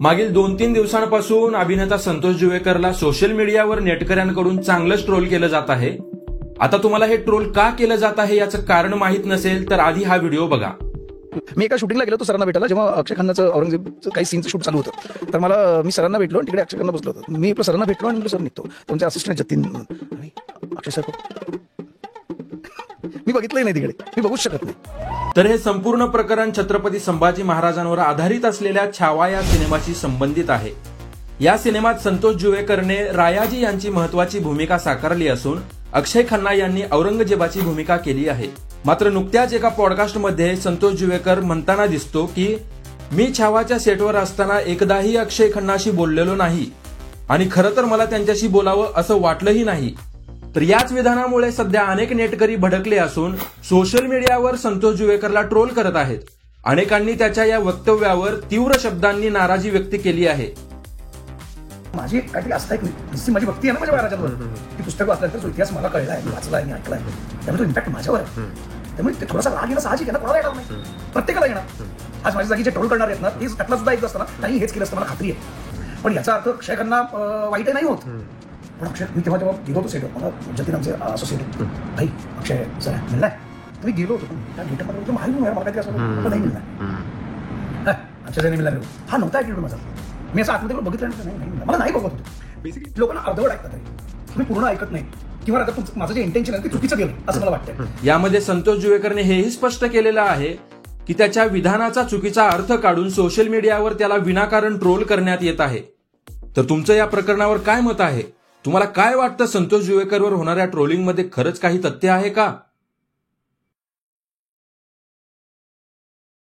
मागील 2-3 दिवसांपासून अभिनेता संतोष जुवेकरला सोशल मीडियावर नेटकऱ्यांकडून चांगलंच ट्रोल केलं जात आहे. आता तुम्हाला हे ट्रोल का केलं जात आहे याचं कारण माहित नसेल तर आधी हा व्हिडिओ बघा. मी एका शूटिंगला गेलो होतो सरांना भेटायला, जेव्हा अक्षय खन्नाचं औरंगजेबचं काही सीनचं शूट चालू होतं. तर मी सरांना भेटलो आणि तिकडे अक्षय खन्ना बसलो होतो. मी सरांना भेटलो आणि सर निघतो, तुमचे असिस्टंट जतीन अक्षय सर. मी बघितलंही नाही तिकडे, मी बघूच शकत नाही. तर हे संपूर्ण प्रकरण छत्रपती संभाजी महाराजांवर आधारित असलेल्या छावा या सिनेमाशी संबंधित आहे. या सिनेमात संतोष जुवेकरने रायाजी यांची महत्वाची भूमिका साकारली असून अक्षय खन्ना यांनी औरंगजेबाची भूमिका केली आहे. मात्र नुकत्याच एका पॉडकास्टमध्ये संतोष जुवेकर म्हणताना दिसतो की मी छावाच्या सेटवर असताना एकदाही अक्षय खन्नाशी बोललेलो नाही आणि खरं तर मला त्यांच्याशी बोलावं असं वाटलंही नाही. तर याच विधानामुळे सध्या अनेक नेटकरी भडकले असून सोशल मीडियावर संतोष जुवेकरला ट्रोल करत आहेत. अनेकांनी त्याच्या या वक्तव्यावर तीव्र शब्दांनी नाराजी व्यक्त केली आहे. माझी काहीतरी असता एक नुसती माझी भक्ती आहे ना माझ्या महाराजांवर. ती पुस्तक वाचल्यानंतर तो इतिहास मला कळला आहे, वाचला आणि ऐकलाय, त्यामुळे तो इम्पॅक्ट माझ्यावर आहे. त्यामुळे ते थोडासा राग येणं साहजिक आहे ना, कोणाला येणार नाही, प्रत्येकाला येणार. आज माझ्या जागी जे ट्रोल करणार आहेत ना, ते त्यातला सुद्धा एक असताना नाही हेच केलं असतं, मला खात्री आहे. पण याचा अर्थ अक्षय खन्ना वाईटही नाही होत. पण अक्षय मी तेव्हा गेलो होतो सेटवर, मला जतीन आमचे असोसिएट भाई अक्षय सर मिळलाय, तुम्ही गेलो होतो पण त्या गेटमध्ये माहिती मला काहीतरी असं नाही मिळणार. अक्षय सर मिळणार हा नव्हता ॲटिट्यूड माझा. मी असं आतमध्ये बघितलं नाही, मला नाही बघत होतो. बेसिकली लोकांना अर्धवट ऐकतात, तुम्ही पूर्ण ऐकत नाही किंवा आता माझं जे इंटेन्शन आहे ते चुकीचं गेलं असं मला वाटतं. यामध्ये संतोष जुवेकरने हेही स्पष्ट केलेलं आहे की त्याच्या विधानाचा चुकीचा अर्थ काढून सोशल मीडियावर त्याला विनाकारण ट्रोल करण्यात येत आहे. तर तुमचं या प्रकरणावर काय मत आहे? तुम्हाला काय वाटतं, संतोष जुवेकरवर होणाऱ्या ट्रोलिंगमध्ये खरंच काही तथ्य आहे का?